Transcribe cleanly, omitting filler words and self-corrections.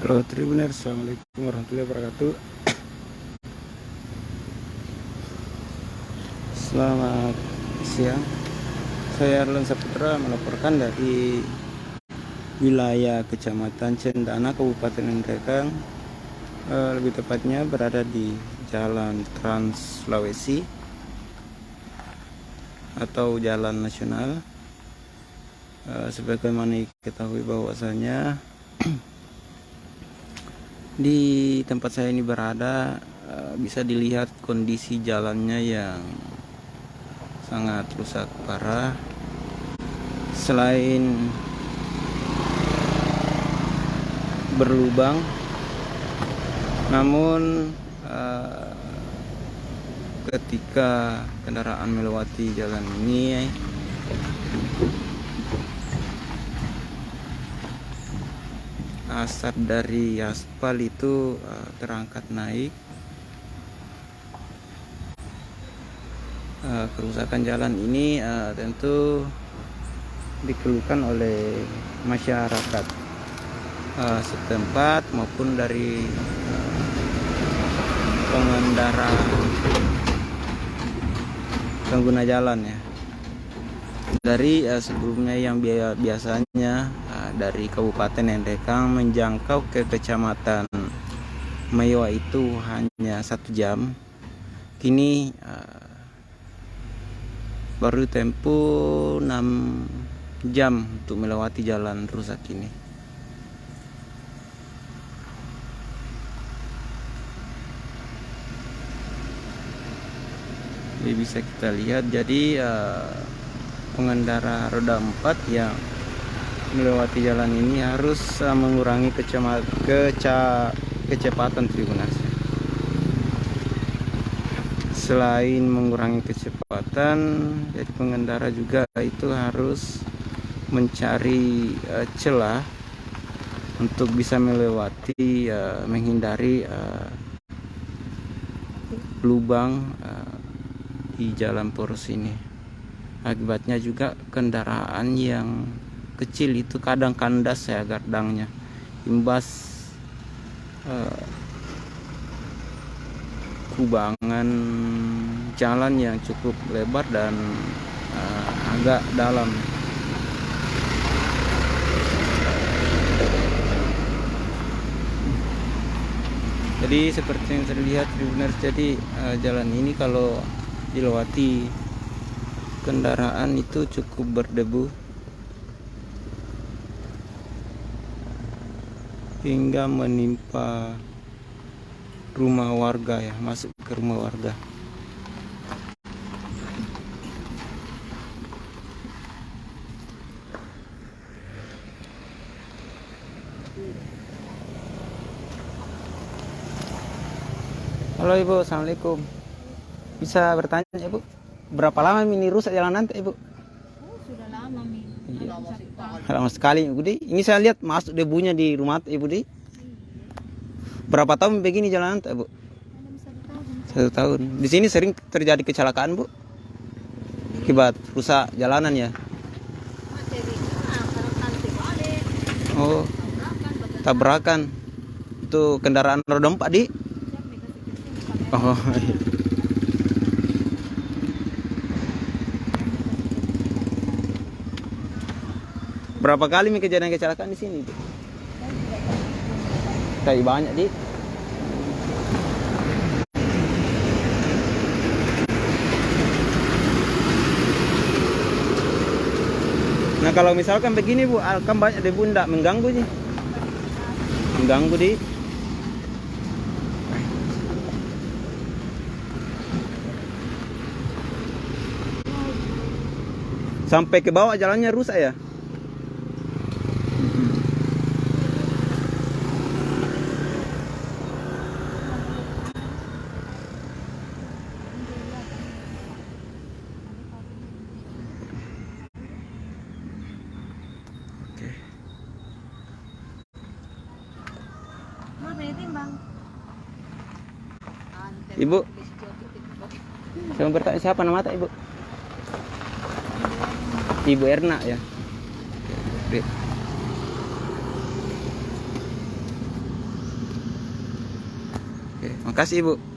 Halo Tribuner, Assalamualaikum warahmatullahi wabarakatuh. Selamat siang. Saya Arlan Saputra melaporkan dari wilayah Kecamatan Cendana, Kabupaten Nrekang. Lebih tepatnya berada di Jalan Trans Sulawesi atau Jalan Nasional. Sebagaimana diketahui bahwasanya di tempat saya ini berada, bisa dilihat kondisi jalannya yang sangat rusak parah. Selain berlubang, namun ketika kendaraan melewati jalan ini, asap dari aspal itu terangkat naik. Kerusakan jalan ini tentu dikeluhkan oleh masyarakat setempat maupun dari pengguna jalan ya. Dari sebelumnya yang biasanya dari Kabupaten Nrekang menjangkau ke Kecamatan Maiwa itu hanya 1 jam, kini baru tempuh 6 jam untuk melewati jalan rusak ini. Jadi bisa kita lihat, jadi pengendara roda 4 yang melewati jalan ini harus mengurangi kecepatan Tribunas. Selain mengurangi kecepatan, jadi pengendara juga itu harus mencari celah untuk bisa melewati, menghindari lubang di jalan poros ini. Akibatnya juga kendaraan yang kecil itu kadang kandas ya gardangnya, imbas kubangan jalan yang cukup lebar dan agak dalam. Jadi seperti yang terlihat Tribuners, jadi jalan ini kalau dilewati kendaraan itu cukup berdebu hingga menimpa rumah warga ya, masuk ke rumah warga. Halo Ibu, Assalamualaikum. Bisa bertanya Ibu, berapa lama ini rusak jalan nanti Ibu? Sudah lama Mi. Iya. Lama sekali Ibu Di. Ini saya lihat masuk debunya di rumah Ibu Di. Berapa tahun begini jalan nanti Ibu? 1 tahun. Di sini sering terjadi kecelakaan Bu, akibat rusak jalanan ya. Oh, tabrakan. Itu kendaraan roda 4 Di. Oh, iya. Berapa kali kejadian kecelakaan di sini? Kayak banyak Di. Nah kalau misalkan begini Bu, kan banyak debu, enggak mengganggu sih? Mengganggu Di. Sampai ke bawah jalannya rusak ya? Ibu, saya mau bertanya, siapa nama Ibu? Ibu Erna ya. Oke. Makasih Ibu.